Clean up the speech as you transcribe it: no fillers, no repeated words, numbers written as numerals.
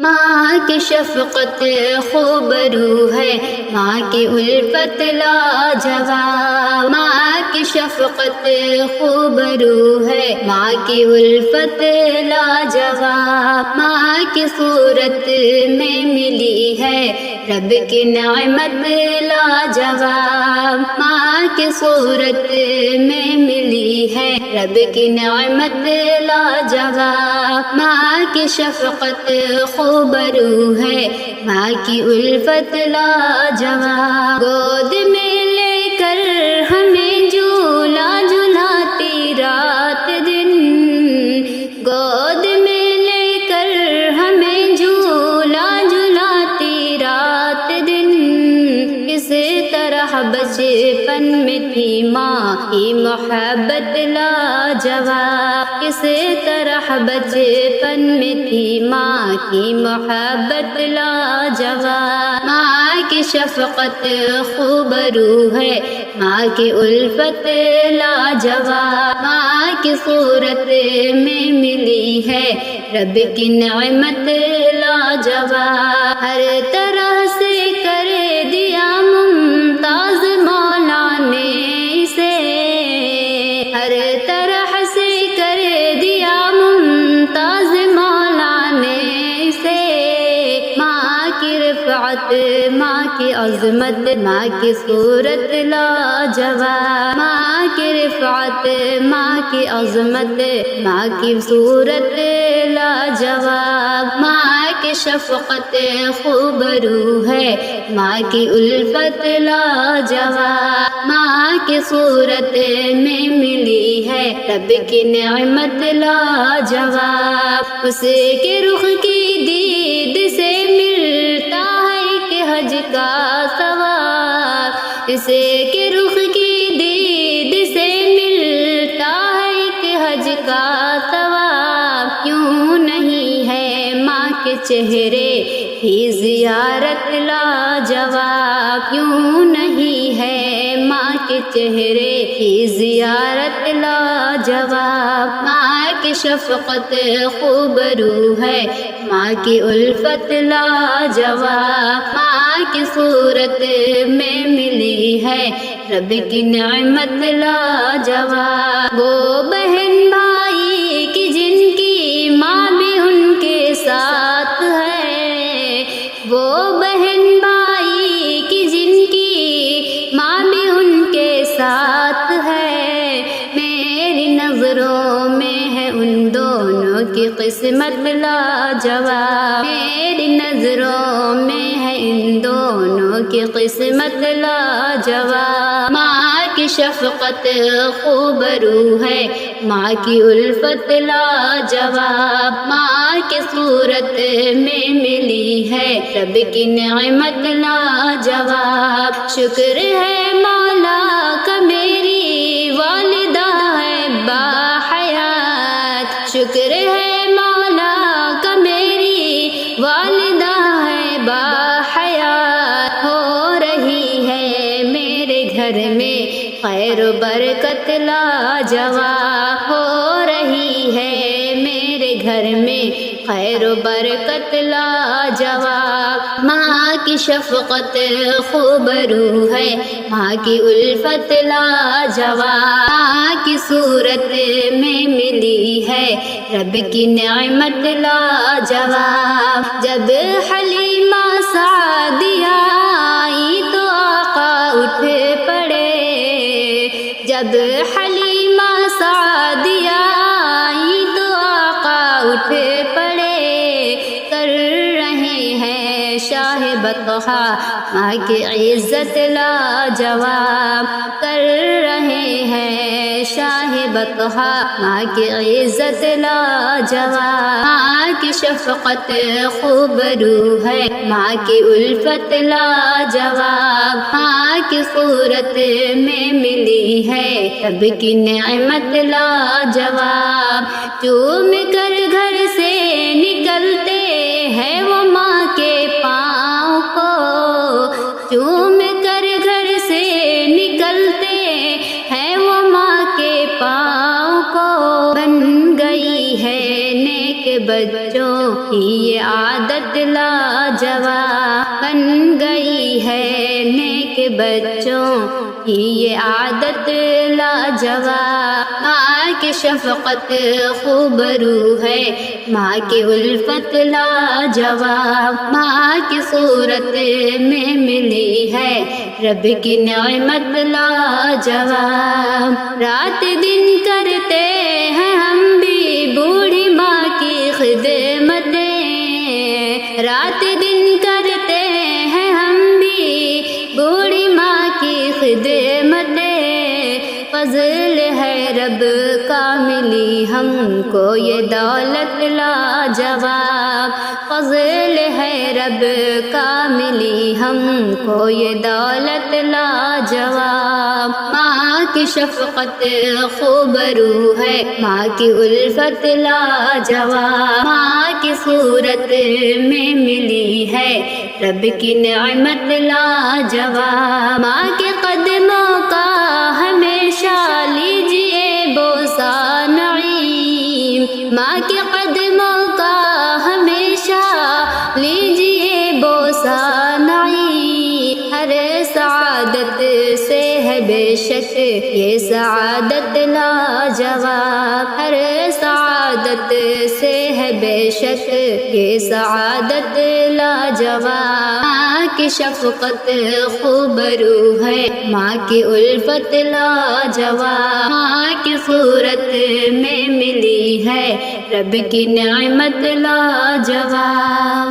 ماں کی شفقت خوبرو ہے، ماں کی الفت لاجواب، ماں کی شفقت خوبرو ہے، ماں کی الفت لاجواب، ماں کی صورت میں ملی ہے رب کی نعمت لاجواب، ماں کی صورت میں ملی ہے رب کی نعمت لاجواب، ماں کی شفقت خوبرو ہے، ماں کی الفت لاجواب، گود میں لے کر ہمیں جھولا جھلاتی رات دن، گود میں لے کر ہمیں جھولا جھلاتی رات دن، کس طرح بچپن میں تھی ماں کی محبت لاجواب، کس طرح بچپن میں تھی ماں کی محبت لاجواب، ماں کی شفقت خوبرو ہے، ماں کی الفت لاجواب، ماں کی صورت میں ملی ہے رب کی نعمت لاجواب، ہر طرح سے کر دیا ممتاز مولا نے اسے، ہر طرح سے کر دیا ممتاز مولا نے اسے، ماں کی رفعت، ماں کی عظمت، ماں کی صورت لاجواب، ماں کی رفعت، ماں کی عظمت، ماں کی صورت لاجواب، ماں کی شفقت خوبرو ہے، ماں کی الفت لاجواب، ماں کی صورت میں ملی ہے رب کی نعمت لاجواب، اس کے رخ کی دید سے ملتا ہے کہ حج کا ثواب، اس کے رخ کی دید سے ملتا ہے کہ حج کا ثواب، کیوں نہیں ہے ماں کے چہرے کی زیارت لاجواب، کیوں نہیں ہے ماں کے چہرے کی زیارت لاجواب، ماں کی شفقت خوبرو ہے، ماں کی الفت لاجواب، ماں کی صورت میں ملی ہے رب کی نعمت لاجواب، وہ بہن بھائی کی جن کی ماں بھی ان کے ساتھ ہے، وہ بہن بھائی کی جن کی ماں بھی ان کے ساتھ ہے، میری نظروں میں ہے ان دونوں کی قسمت لاجواب، میری نظروں میں ہے ان دونوں کی قسمت لاجواب، ماں کی شفقت خوبرو ہے، ماں کی الفت لاجواب، ماں کی صورت میں ملی ہے رب کی نعمت لاجواب، شکر ہے مولا کا میری والدہ ہے باحیات، شکر ہے مولا کا میری والدہ ہے باحیات، ہو رہی ہے میرے گھر میں خیر و برکت لاجواب، ہو رہی ہے میرے گھر میں خیر و برکت لاجواب، ماں کی شفقت خوبرو ہے، ماں کی الفت لاجواب، ماں کی صورت میں ملی ہے رب کی نعمت لاجواب، جب حلیمہ سعدیہ آئی تو آقا اٹھ پڑے، جب حلیمہ سعدیہ آئی تو آقا اٹھ پڑے، کر رہے ہیں شاہ بطحہ ماں کی عزت لاجواب، کر رہے ہیں شاہ بطحہ ماں کی عزت لاجواب، ماں کی شفقت خوبرو ہے، ماں کی الفت لاجواب، ماں کی صورت میں ملی ہے رب کی نعمت لاجواب، چوم کر گھر سے نکلتے ہیں وہ ماں کے پاؤں کو، چوم کر گھر سے نکلتے ہیں وہ ماں کے پاؤں کو، بن گئی ہے نیک بچوں کی یہ عادت لاجواب بن گئی ہے، نیک بچوں کی یہ عادت لاجواب۔ ماں کی شفقت خوبرو ہے، ماں کی الفت لاجواب، ماں کی صورت میں ملی ہے رب کی نعمت لاجواب۔ رات دن کرتے ہیں ہم بھی بوڑھی ماں کی خدمتیں، رات دن کرتے ہیں ہم بھی بوڑھی ماں کی خدمتیں، فضل ہے رب کا ملی ہم کو یہ دولت لاجواب، فضل ہے رب کا ملی ہم کو یہ دولت لاجواب۔ ماں کی شفقت خوبرو ہے، ماں کی الفت لاجواب، ماں کی صورت میں ملی ہے رب کی نعمت لاجواب۔ ماں کے قدموں کا ہمیشہ لیجئے بوسہ نعیم، ماں کے قدموں کا ہمیشہ لیجئے بوسہ نعیم، ہر سعادت سے ہے بے شک یہ سعادت لاجواب، ہر سعادت سے ہے بے شک یہ سعادت لاجواب۔ ماں کی شفقت خوبرو ہے، ماں کی الفت لاجواب، ماں کی صورت میں ملی ہے رب کی نعمت لاجواب۔